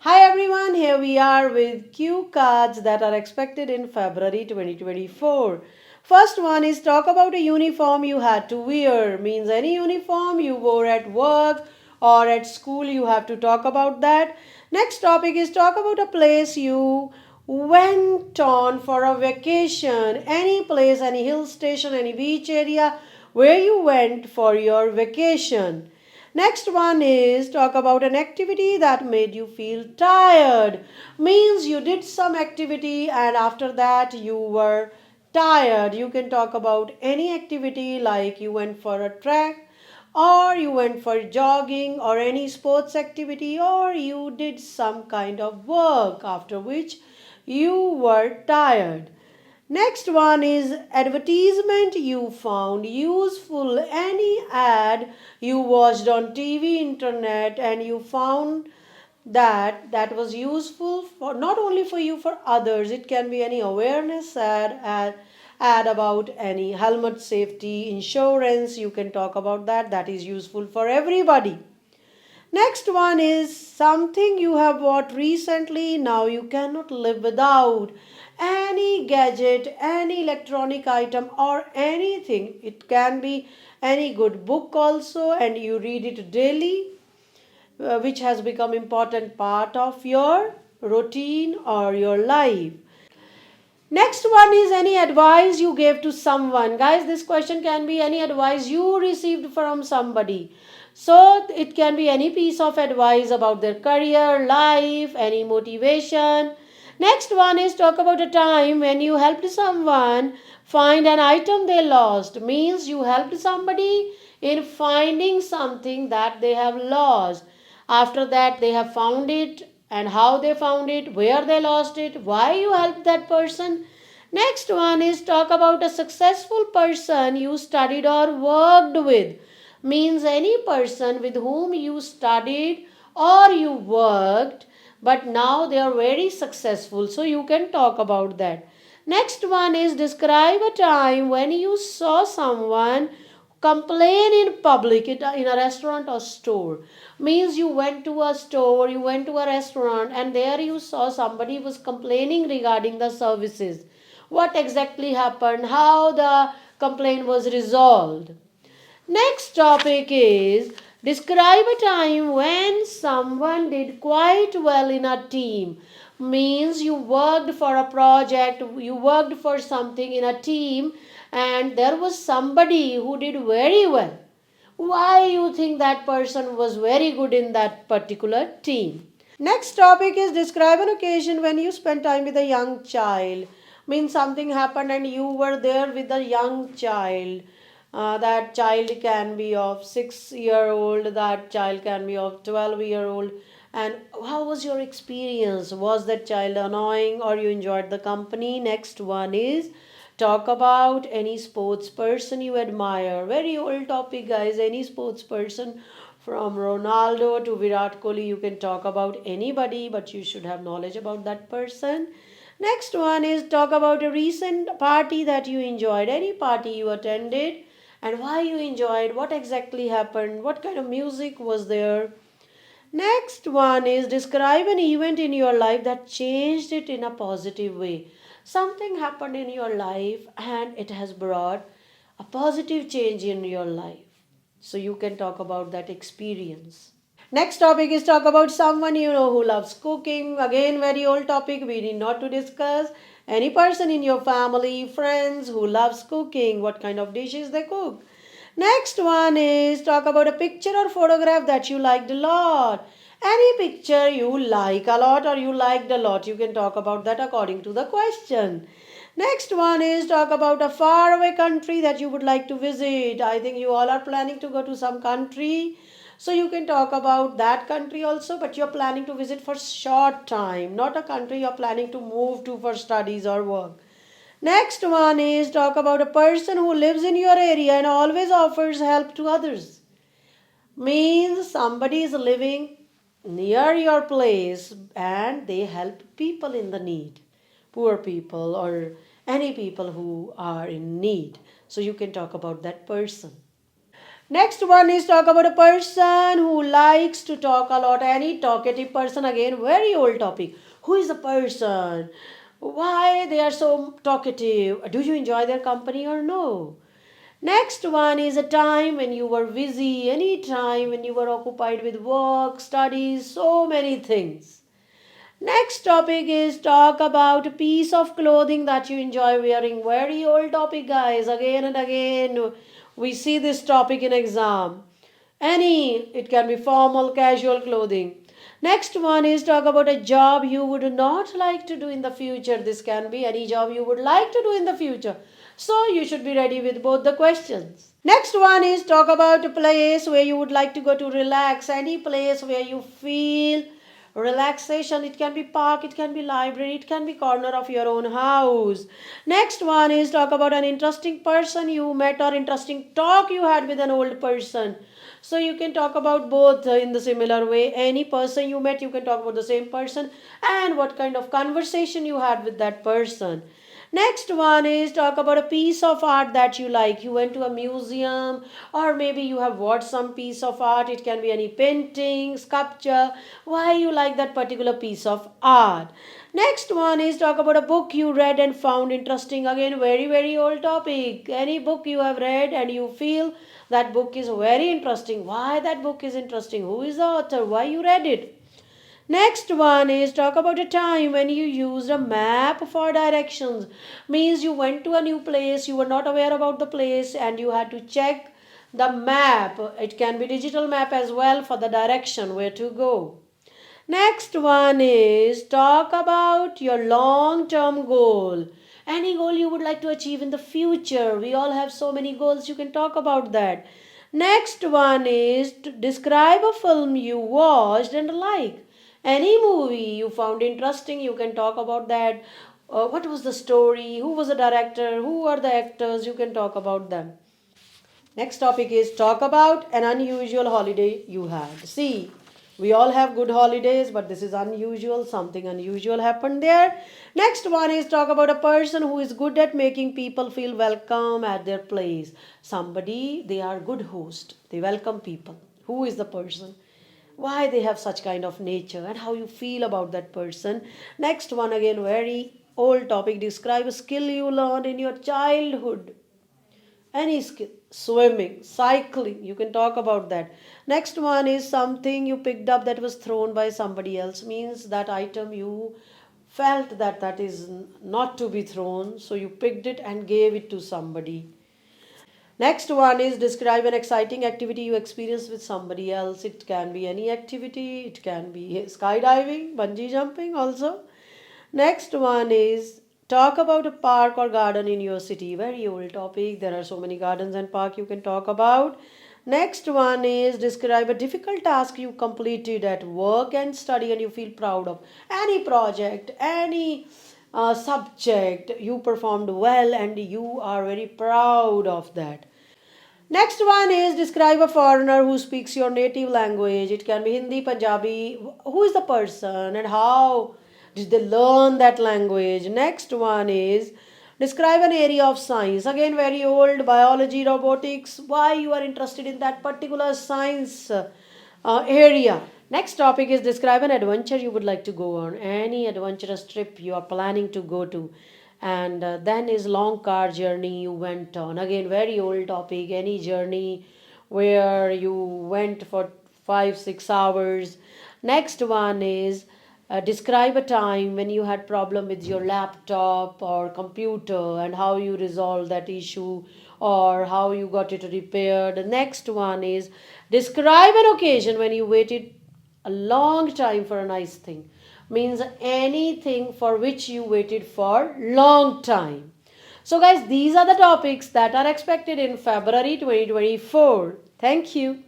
Hi everyone, here we are with cue cards that are expected in February 2024. First one is talk about a uniform you had to wear. Means any uniform you wore at work or at school, you have to talk about that. Next topic is talk about a place you went on for a vacation. Any place, any hill station, any beach area where you went for your vacation. Next one is talk about an activity that made you feel tired. Means you did some activity and after that you were tired. You can talk about any activity like you went for a trek or you went for jogging or any sports activity or you did some kind of work after which you were tired. Next one is advertisement you found useful. Any ad you watched on TV, internet, and you found that was useful for not only for you, for others. It can be any awareness ad about any helmet safety insurance. You can talk about that is useful for everybody. Next one is something you have bought recently, now you cannot live without. Any gadget, any electronic item, or anything. It can be any good book also, and you read it daily, which has become important part of your routine or your life. Next one is any advice you gave to someone. Guys, this question can be any advice you received from somebody. So it can be any piece of advice about their career, life, any motivation. Next one is talk about a time when you helped someone find an item they lost. Means you helped somebody in finding something that they have lost. After that, they have found it and how they found it, where they lost it, why you helped that person. Next one is talk about a successful person you studied or worked with. Means any person with whom you studied or you worked, but now they are very successful. So you can talk about that. Next one is describe a time when you saw someone complain in public in a restaurant or store. Means you went to a store, you went to a restaurant, and there you saw somebody was complaining regarding the services. What exactly happened, how the complaint was resolved. Next topic is describe a time when someone did quite well in a team. Means you worked for a project, you worked for something in a team, and there was somebody who did very well. Why you think that person was very good in that particular team? Next topic is describe an occasion when you spent time with a young child. Means something happened and you were there with a young child. That child can be of 6-year old, that child can be of 12-year old. And how was your experience? Was that child annoying or you enjoyed the company? Next one is talk about any sports person you admire. Very old topic, guys. Any sports person from Ronaldo to Virat Kohli, you can talk about anybody, but you should have knowledge about that person. Next one is talk about a recent party that you enjoyed, any party you attended, and why you enjoyed, what exactly happened, what kind of music was there. Next one is describe an event in your life that changed it in a positive way. Something happened in your life and it has brought a positive change in your life. So you can talk about that experience. Next topic is talk about someone you know who loves cooking. Again, very old topic. We need not to discuss. Any person in your family, friends who loves cooking, what kind of dishes they cook. Next one is talk about a picture or photograph that you liked a lot. Any picture you like a lot or you liked a lot, you can talk about that according to the question. Next one is talk about a faraway country that you would like to visit. I think you all are planning to go to some country. So you can talk about that country also, but you're planning to visit for short time, not a country you're planning to move to for studies or work. Next one is talk about a person who lives in your area and always offers help to others. Means somebody is living near your place and they help people in the need, poor people or any people who are in need. So you can talk about that person. Next one is talk about a person who likes to talk a lot. Any talkative person, again, very old topic. Who is the person? Why they are so talkative? Do you enjoy their company or no? Next one is a time when you were busy, any time when you were occupied with work, studies, so many things. Next topic is talk about a piece of clothing that you enjoy wearing. Very old topic, guys. Again and again, we see this topic in exam. It can be formal, casual clothing. Next one is talk about a job you would not like to do in the future. This can be any job you would like to do in the future. So you should be ready with both the questions. Next one is talk about a place where you would like to go to relax. Any place where you feel relaxation. It can be park, it can be library, it can be corner of your own house. Next one is talk about an interesting person you met or interesting talk you had with an old person. So you can talk about both in the similar way. Any person you met, you can talk about the same person and what kind of conversation you had with that person. Next one is talk about a piece of art that you like. You went to a museum or maybe you have watched some piece of art. It can be any painting, sculpture. Why you like that particular piece of art. Next one is talk about a book you read and found interesting. Again, very old topic. Any book you have read and you feel that book is very interesting. Why that book is interesting? Who is the author? Why you read it? Next one is talk about a time when you used a map for directions. Means you went to a new place, you were not aware about the place and you had to check the map. It can be digital map as well for the direction where to go. Next one is talk about your long term goal. Any goal you would like to achieve in the future. We all have so many goals, you can talk about that. Next one is to describe a film you watched and like. Any movie you found interesting, you can talk about that. What was the story? Who was the director? Who are the actors? You can talk about them. Next topic is talk about an unusual holiday you had. See, we all have good holidays, but this is unusual. Something unusual happened there. Next one is talk about a person who is good at making people feel welcome at their place. Somebody, they are good host. They welcome people. Who is the person? Why they have such kind of nature and how you feel about that person. Next one again, very old topic. Describe a skill you learned in your childhood. Any skill, swimming, cycling, you can talk about that. Next one is something you picked up that was thrown by somebody else. Means that item you felt that is not to be thrown, so you picked it and gave it to somebody. Next one is describe an exciting activity you experienced with somebody else. It can be any activity, it can be skydiving, bungee jumping also. Next one is talk about a park or garden in your city. Very old topic. There are so many gardens and park you can talk about. Next one is describe a difficult task you completed at work and study and you feel proud of. Any project, any subject you performed well and you are very proud of that. Next one is describe a foreigner who speaks your native language. It can be Hindi, Punjabi. Who is the person and how did they learn that language? Next one is describe an area of science. Again, very old biology, robotics. Why you are interested in that particular science area. Next topic is describe an adventure you would like to go on. Any adventurous trip you are planning to go to. And then is long car journey you went on. Again, very old topic. Any journey where you went for 5 6 hours. Next one is describe a time when you had problem with your laptop or computer and how you resolved that issue or how you got it repaired. The next one is describe an occasion when you waited a long time for a nice thing. Means anything for which you waited for long time. So guys, these are the topics that are expected in February 2024. Thank you.